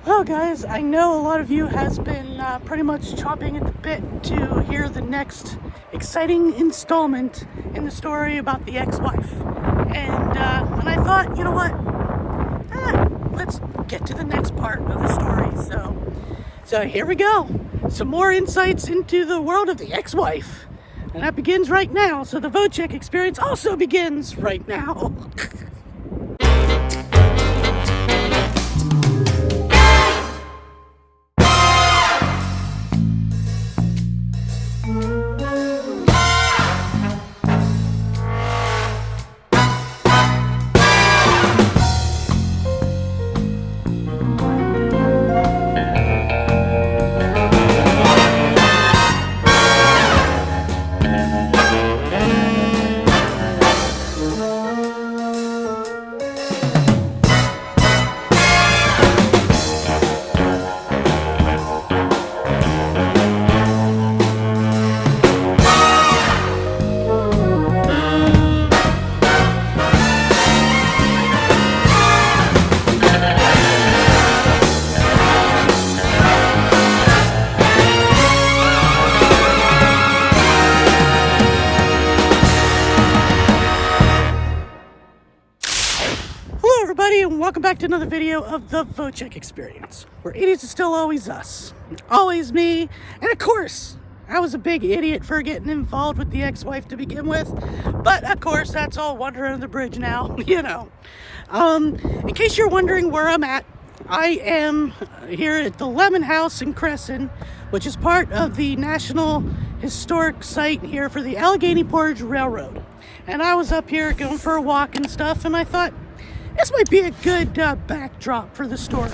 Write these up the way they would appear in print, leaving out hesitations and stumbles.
Well, guys, I know a lot of you has been pretty much chomping at the bit to hear the next exciting installment in the story about the ex-wife. And I thought, you know what? Let's get to the next part of the story. So here we go. Some more insights into the world of the ex-wife. And that begins right now. So the Vochek experience also begins right now. Hello everybody, and welcome back to another video of the Vochek experience, where idiots are still always us, always me, and of course, I was a big idiot for getting involved with the ex-wife to begin with, but of course, that's all water under the bridge now, you know. In case you're wondering where I'm at, I am here at the Lemon House in Crescent, which is part of the National Historic Site here for the Allegheny Portage Railroad. And I was up here going for a walk and stuff, and I thought, this might be a good backdrop for the story,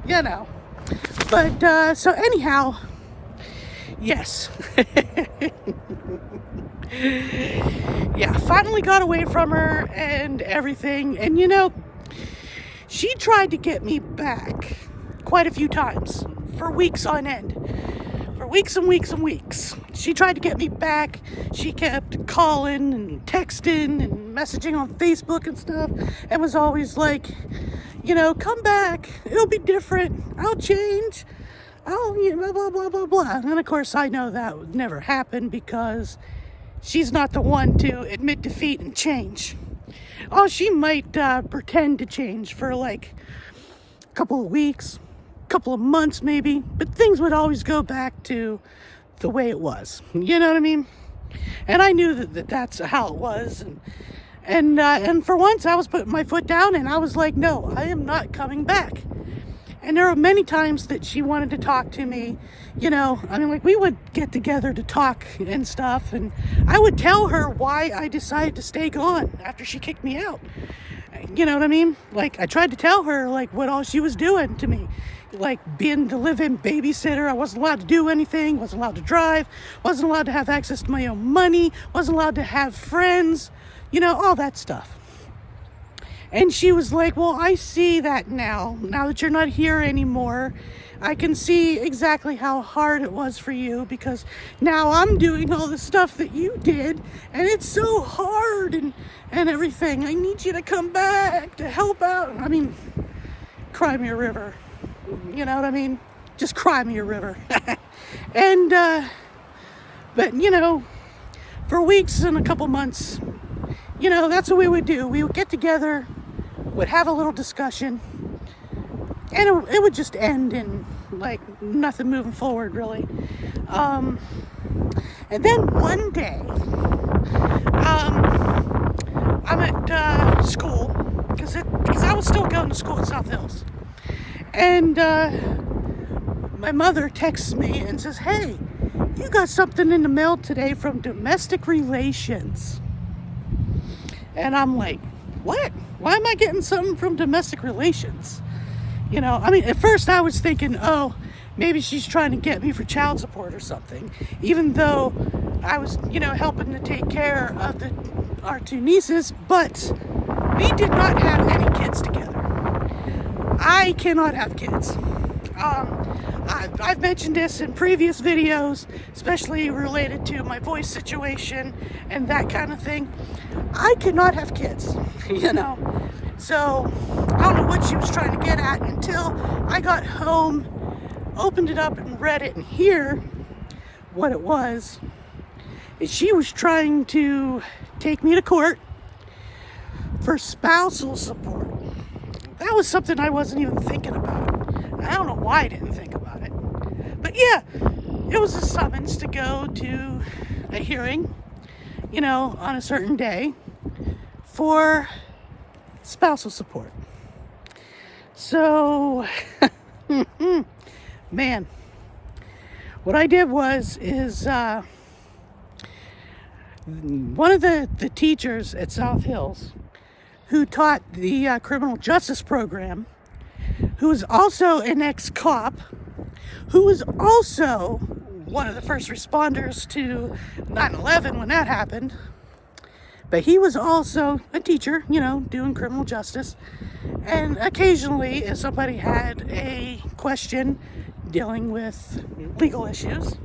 you know. But, so anyhow, yes. Yeah, finally got away from her and everything. And, you know, she tried to get me back quite a few times for weeks on end. For weeks and weeks and weeks. She tried to get me back. She kept calling and texting and messaging on Facebook and stuff, and was always like, you know, come back. It'll be different. I'll change. You know, blah, blah, blah, blah. And of course, I know that would never happen because she's not the one to admit defeat and change. Oh, she might pretend to change for like a couple of weeks, couple of months maybe, but things would always go back to the way it was. You know what I mean? And I knew that's how it was. And for once I was putting my foot down and I was like, no, I am not coming back. And there were many times that she wanted to talk to me, you know, I mean, like we would get together to talk and stuff, and I would tell her why I decided to stay gone after she kicked me out. You know what I mean? Like, I tried to tell her, like, what all she was doing to me. Like, being the live-in babysitter. I wasn't allowed to do anything. Wasn't allowed to drive. Wasn't allowed to have access to my own money. Wasn't allowed to have friends. You know, all that stuff. And she was like, well, I see that now. Now that you're not here anymore, I can see exactly how hard it was for you, because now I'm doing all the stuff that you did, and it's so hard and everything. I need you to come back to help out. I mean, cry me a river. You know what I mean? Just cry me a river. And, but, you know, for weeks and a couple months, you know, that's what we would do. We would get together, would have a little discussion, and it would just end in, like, nothing moving forward, really. And then one day, I'm at school, because I was still going to school at South Hills. And my mother texts me and says, hey, you got something in the mail today from domestic relations. And I'm like, what? Why am I getting something from domestic relations? You know, I mean, at first I was thinking, oh, maybe she's trying to get me for child support or something, even though I was, you know, helping to take care of our two nieces, but we did not have any kids together. I cannot have kids. I've mentioned this in previous videos, especially related to my voice situation and that kind of thing. I cannot have kids, you know. So I don't know what she was trying to get at until I got home, opened it up and read it, and here, what it was, is she was trying to take me to court for spousal support. That was something I wasn't even thinking about. I don't know why I didn't think about it. But yeah, it was a summons to go to a hearing, on a certain day for spousal support. So, man, what I did is one of the teachers at South Hills who taught the criminal justice program, who was also an ex-cop, who was also one of the first responders to 9/11 when that happened. But he was also a teacher, doing criminal justice. And occasionally, if somebody had a question dealing with legal issues,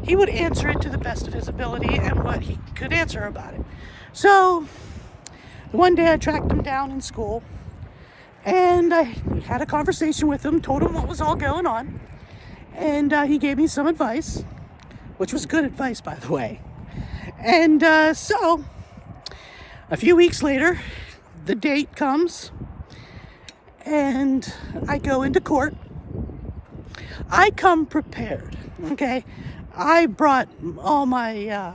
he would answer it to the best of his ability and what he could answer about it. So, one day I tracked him down in school, and I had a conversation with him, told him what was all going on, and he gave me some advice, which was good advice, by the way. And so, a few weeks later, the date comes, and I go into court. I come prepared, okay? I brought all my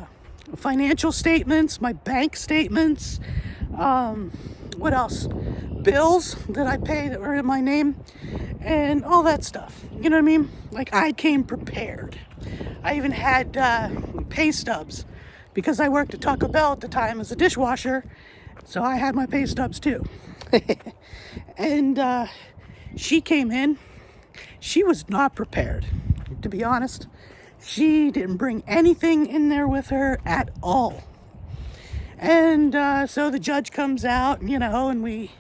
financial statements, my bank statements, what else? Bills that I pay that were in my name, and all that stuff. You know what I mean? Like, I came prepared. I even had pay stubs because I worked at Taco Bell at the time as a dishwasher, so I had my pay stubs too. And she came in. She was not prepared, to be honest. She didn't bring anything in there with her at all. And so the judge comes out, and we,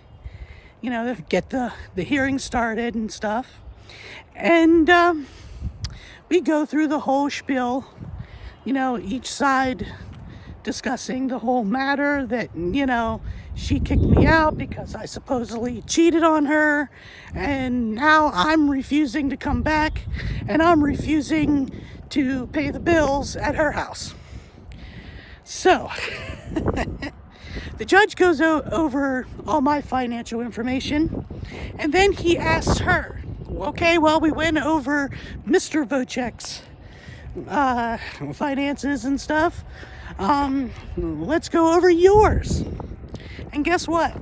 get the hearing started and stuff. And we go through the whole spiel, each side discussing the whole matter that, she kicked me out because I supposedly cheated on her, and now I'm refusing to come back, and I'm refusing to pay the bills at her house. So, the judge goes over all my financial information, and then he asks her, okay, well, we went over Mr. Vochek's finances and stuff. Let's go over yours. And guess what?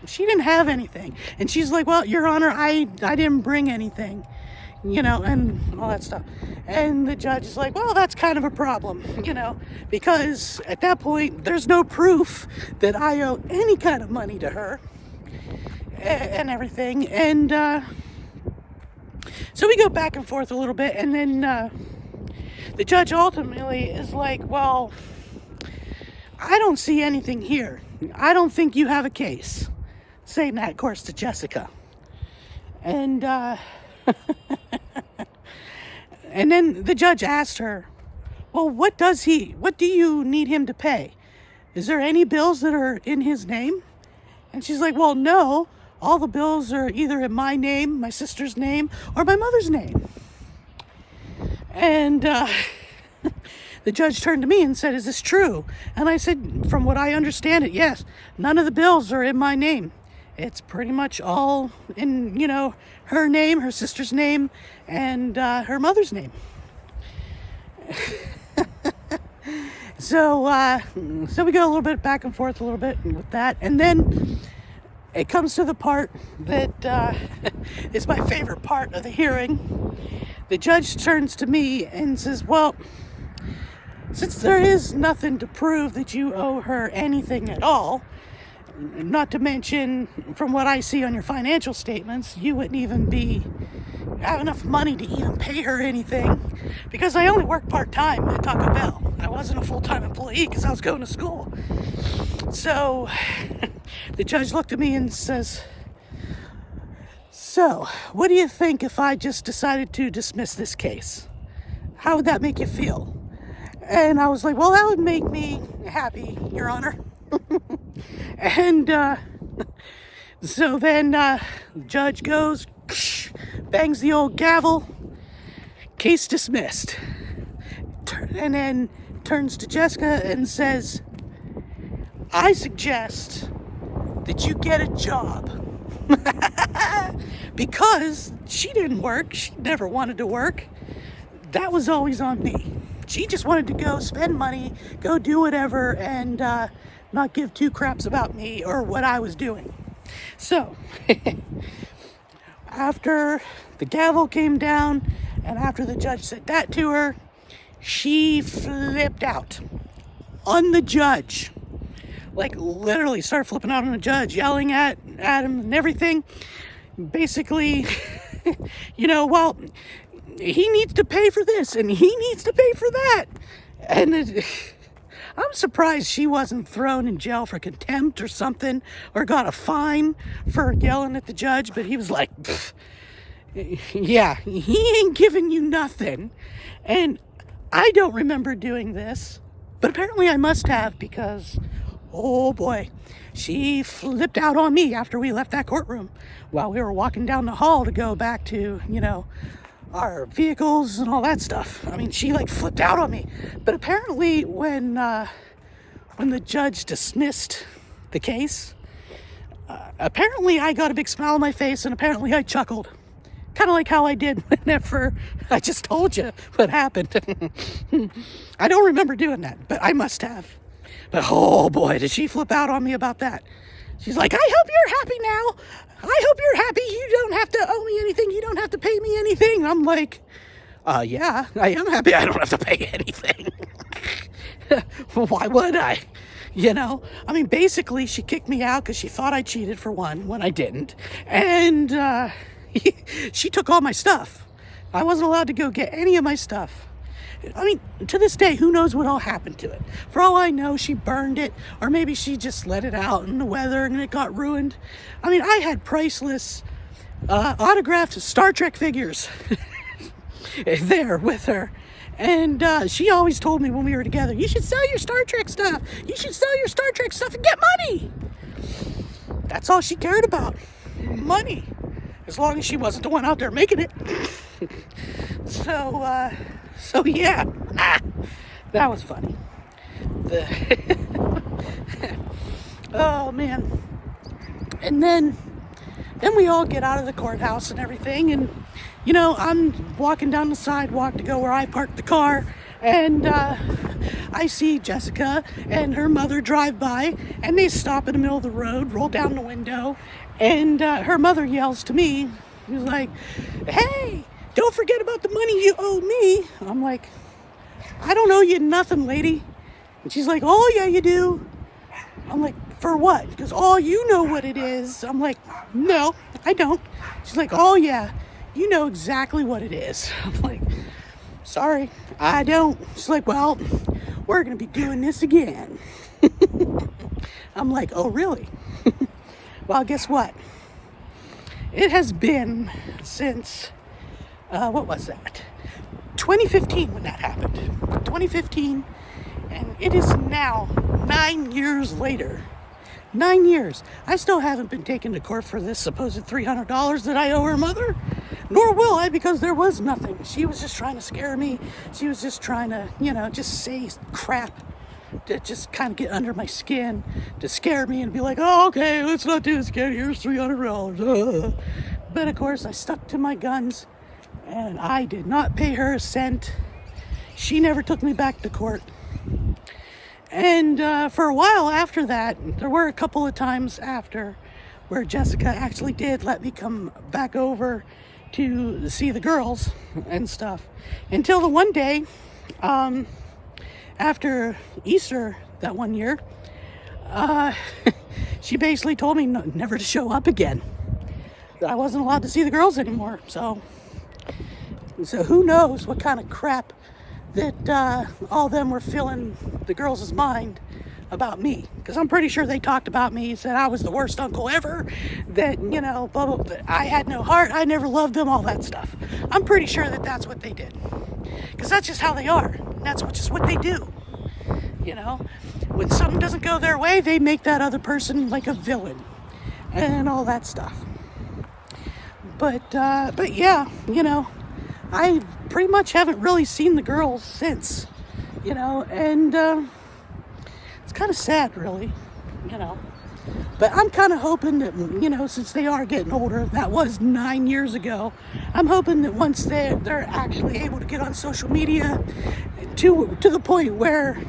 She didn't have anything. And she's like, well, Your Honor, I didn't bring anything, and all that stuff. And the judge is like, well, that's kind of a problem, because at that point, there's no proof that I owe any kind of money to her and everything. And so we go back and forth a little bit. And then the judge ultimately is like, well, I don't see anything here. I don't think you have a case. Saying that, of course, to Jessica. And and then the judge asked her, well, what do you need him to pay? Is there any bills that are in his name? And she's like, well, no. All the bills are either in my name, my sister's name, or my mother's name. And the judge turned to me and said, is this true? And I said, from what I understand it, yes. None of the bills are in my name. It's pretty much all in, her name, her sister's name, and her mother's name. So we go a little bit back and forth a little bit with that. And then it comes to the part that is my favorite part of the hearing. The judge turns to me and says, well, since there is nothing to prove that you owe her anything at all, not to mention, from what I see on your financial statements, you wouldn't even have enough money to even pay her anything, because I only work part-time at Taco Bell. I wasn't a full-time employee because I was going to school. So the judge looked at me and says, so what do you think if I just decided to dismiss this case? How would that make you feel? And I was like, well, that would make me happy, Your Honor. And so then the judge goes, bangs the old gavel, case dismissed. And then turns to Jessica and says, I suggest that you get a job. Because she didn't work. She never wanted to work. That was always on me. She just wanted to go spend money, go do whatever, and not give two craps about me or what I was doing. So, after the gavel came down and after the judge said that to her, she flipped out on the judge. Like, literally started flipping out on the judge, yelling at him and everything. Basically, well, he needs to pay for this and he needs to pay for that. And I'm surprised she wasn't thrown in jail for contempt or something, or got a fine for yelling at the judge. But he was like, yeah, he ain't giving you nothing. And I don't remember doing this, but apparently I must have, because, oh boy, she flipped out on me after we left that courtroom while we were walking down the hall to go back to, our vehicles and all that stuff. I mean, she flipped out on me. But apparently when the judge dismissed the case, apparently I got a big smile on my face, and apparently I chuckled. Kind of like how I did whenever I just told you what happened. I don't remember doing that, but I must have. But oh boy, did she flip out on me about that. She's like, I hope you're happy now. I hope you're happy. You don't have to owe me anything. You don't have to pay me anything. I'm like, yeah, I am happy I don't have to pay anything. Why would I? I mean, basically, she kicked me out because she thought I cheated, for one, when I didn't. And she took all my stuff. I wasn't allowed to go get any of my stuff. I mean, to this day, who knows what all happened to it? For all I know, she burned it, or maybe she just let it out in the weather and it got ruined. I mean, I had priceless autographed Star Trek figures there with her. And she always told me when we were together, you should sell your Star Trek stuff. You should sell your Star Trek stuff and get money. That's all she cared about. Money. As long as she wasn't the one out there making it. So yeah, that was funny. Oh man. And then we all get out of the courthouse and everything, and I'm walking down the sidewalk to go where I parked the car, and I see Jessica and her mother drive by, and they stop in the middle of the road, roll down the window, and her mother yells to me. She's like, hey, don't forget about the money you owe me. I'm like, I don't owe you nothing, lady. And she's like, oh yeah, you do. I'm like, for what? Because, oh, you know what it is. I'm like, no, I don't. She's like, oh yeah, you know exactly what it is. I'm like, sorry, I don't. She's like, well, we're going to be doing this again. I'm like, oh really? Well, guess what? It has been since, what was that? 2015 when that happened. 2015, and it is now 9 years later. 9 years. I still haven't been taken to court for this supposed $300 that I owe her mother. Nor will I, because there was nothing. She was just trying to scare me. She was just trying to, just say crap to just kind of get under my skin, to scare me and be like, oh, okay, let's not do this again. Here's $300. But of course, I stuck to my guns, and I did not pay her a cent. She never took me back to court. And for a while after that, there were a couple of times after where Jessica actually did let me come back over to see the girls and stuff. Until the one day, after Easter that one year, she basically told me never to show up again. That I wasn't allowed to see the girls anymore. So who knows what kind of crap that all of them were filling the girls' mind about me. Because I'm pretty sure they talked about me, said I was the worst uncle ever, that, blah, blah, blah, I had no heart, I never loved them, all that stuff. I'm pretty sure that that's what they did. Because that's just how they are. That's just what they do. When something doesn't go their way, they make that other person like a villain and all that stuff. But yeah, I pretty much haven't really seen the girls since, and it's kind of sad, really, you know. But I'm kind of hoping that, since they are getting older, that was 9 years ago, I'm hoping that once they're actually able to get on social media to the point where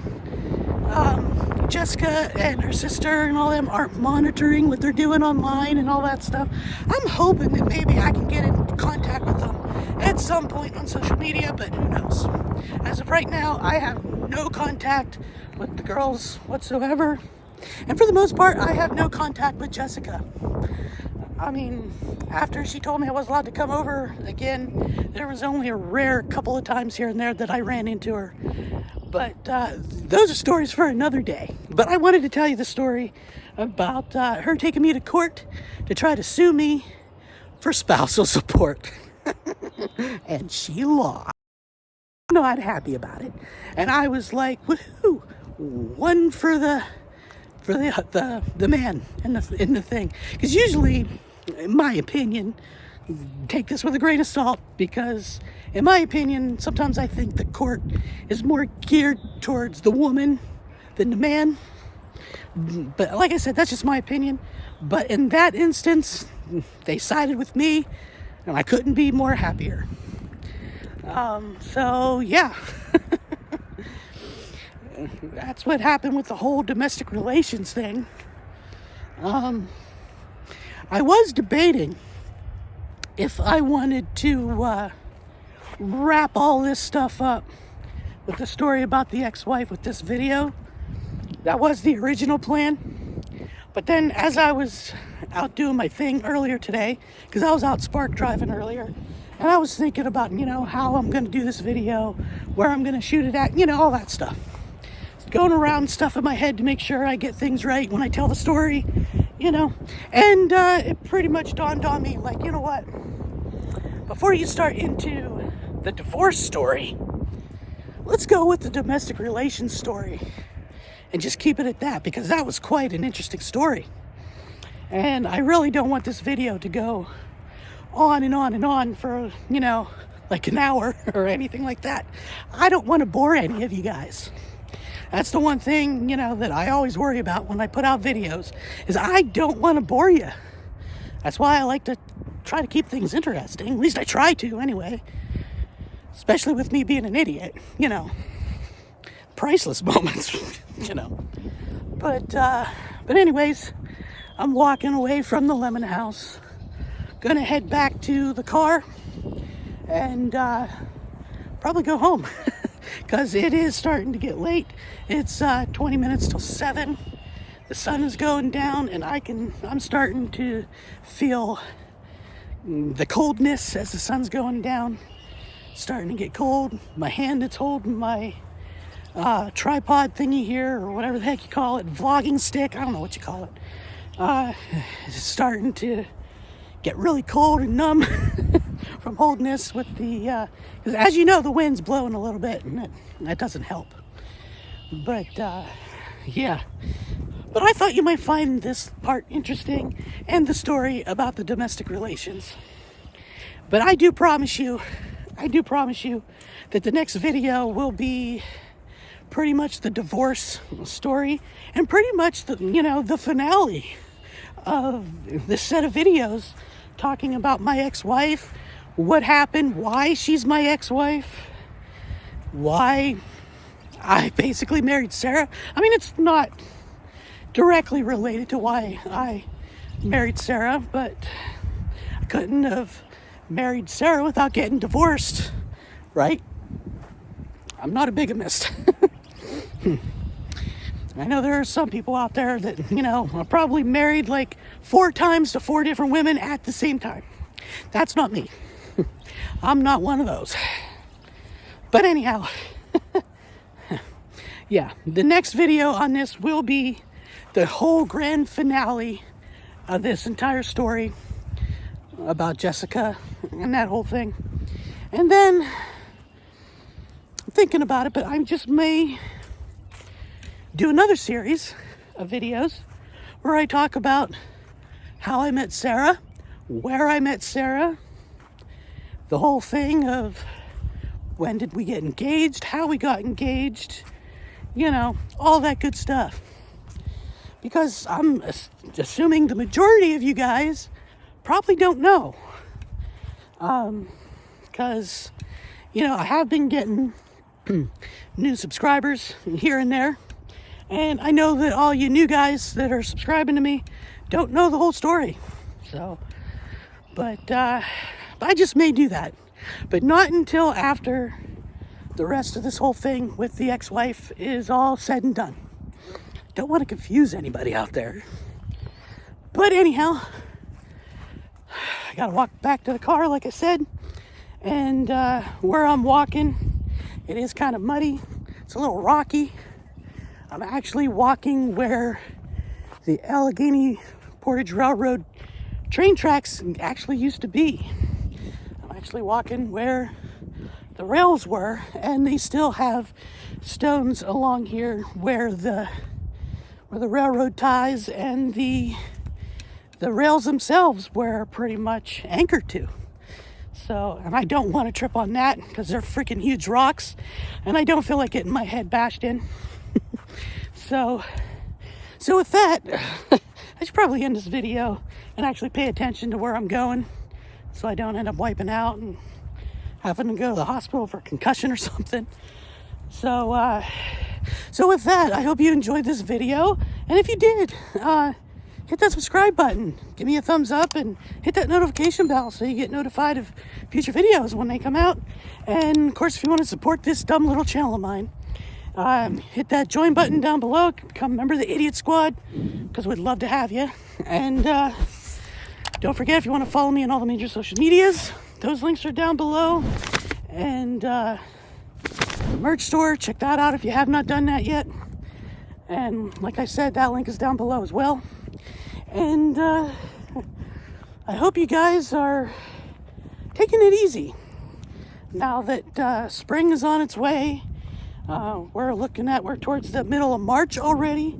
Jessica and her sister and all them aren't monitoring what they're doing online and all that stuff, I'm hoping that maybe I can get in contact with them at some point on social media, but who knows. As of right now, I have no contact with the girls whatsoever. And for the most part, I have no contact with Jessica. I mean, after she told me I was allowed to come over again, there was only a rare couple of times here and there that I ran into her. But those are stories for another day. But I wanted to tell you the story about her taking me to court to try to sue me for spousal support. And she lost. I'm not happy about it. And I was like, woohoo, one for the man in the thing. Because usually, in my opinion, take this with a grain of salt, because in my opinion, sometimes I think the court is more geared towards the woman than the man. But like I said, that's just my opinion. But in that instance, they sided with me, and I couldn't be more happier. So yeah. That's what happened with the whole domestic relations thing. I was debating if I wanted to wrap all this stuff up with the story about the ex-wife with this video. That was the original plan. But then as I was out doing my thing earlier today, because I was out spark driving earlier, and I was thinking about, how I'm going to do this video, where I'm going to shoot it at, all that stuff. Going around stuff in my head to make sure I get things right when I tell the story, and it pretty much dawned on me, like, you know what, before you start into the divorce story, let's go with the domestic relations story and just keep it at that, because that was quite an interesting story. And I really don't want this video to go on and on and on for, like an hour or anything like that. I don't want to bore any of you guys. That's the one thing, that I always worry about when I put out videos, is I don't want to bore you. That's why I like to try to keep things interesting. At least I try to, anyway. Especially with me being an idiot, Priceless moments, But anyways, I'm walking away from the Lemon House. Gonna head back to the car and probably go home. Because it is starting to get late. It's 20 minutes till 7. The sun is going down, and I'm starting to feel the coldness as the sun's going down. Starting to get cold. My hand that's holding my tripod thingy here, or whatever the heck you call it, vlogging stick, I don't know what you call it. It's starting to get really cold and numb from holding this with the, because as you know, the wind's blowing a little bit, and that doesn't help. But yeah, but I thought you might find this part interesting, and the story about the domestic relations. But I do promise you that the next video will be pretty much the divorce story, and pretty much the finale of this set of videos talking about my ex-wife, what happened, why she's my ex-wife, why I basically married Sarah. I mean, it's not directly related to why I married Sarah, but I couldn't have married Sarah without getting divorced, right? I'm not a bigamist. I know there are some people out there that, are probably married like 4 times to 4 different women at the same time. That's not me. I'm not one of those. But anyhow, yeah, the next video on this will be the whole grand finale of this entire story about Jessica and that whole thing. And then, I'm thinking about it, but I just may do another series of videos where I talk about how I met Sarah, where I met Sarah, the whole thing of when did we get engaged, how we got engaged, you know, all that good stuff. Because I'm assuming the majority of you guys probably don't know. Because, you know, I have been getting new subscribers here and there. And I know that all you new guys that are subscribing to me don't know the whole story. So, but I just may do that. But not until after the rest of this whole thing with the ex-wife is all said and done. Don't want to confuse anybody out there. But anyhow, I gotta walk back to the car, like I said. And where I'm walking, it is kind of muddy. It's a little rocky. I'm actually walking where the Allegheny Portage Railroad train tracks actually used to be. I'm actually walking where the rails were, and they still have stones along here where the railroad ties and the rails themselves were pretty much anchored to. So, and I don't want to trip on that because they're freaking huge rocks, and I don't feel like getting my head bashed in. So with that, I should probably end this video and actually pay attention to where I'm going so I don't end up wiping out and having to go to the hospital for a concussion or something. So with that, I hope you enjoyed this video. And if you did, hit that subscribe button, give me a thumbs up, and hit that notification bell so you get notified of future videos when they come out. And of course, if you want to support this dumb little channel of mine, hit that join button down below, become a member of the Idiot Squad, because we'd love to have you. And don't forget, if you want to follow me on all the major social medias, those links are down below. And the merch store, check that out if you have not done that yet. And like I said, that link is down below as well. And I hope you guys are taking it easy now that spring is on its way. We're towards the middle of March already.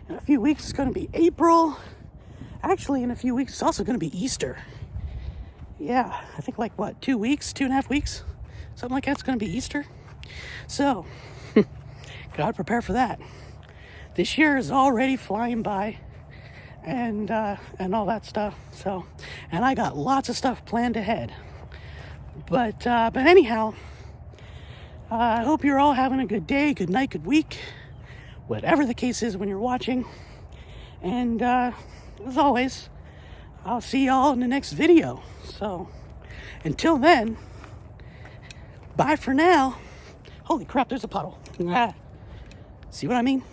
In a few weeks, it's going to be April. Actually, in a few weeks, it's also going to be Easter. Yeah, I think like 2 weeks, 2.5 weeks, something like that's going to be Easter. So, gotta prepare for that. This year is already flying by, and all that stuff. So, and I got lots of stuff planned ahead. But anyhow, I hope you're all having a good day, good night, good week, whatever the case is when you're watching. And as always, I'll see y'all in the next video. So until then, bye for now. Holy crap, there's a puddle. See what I mean?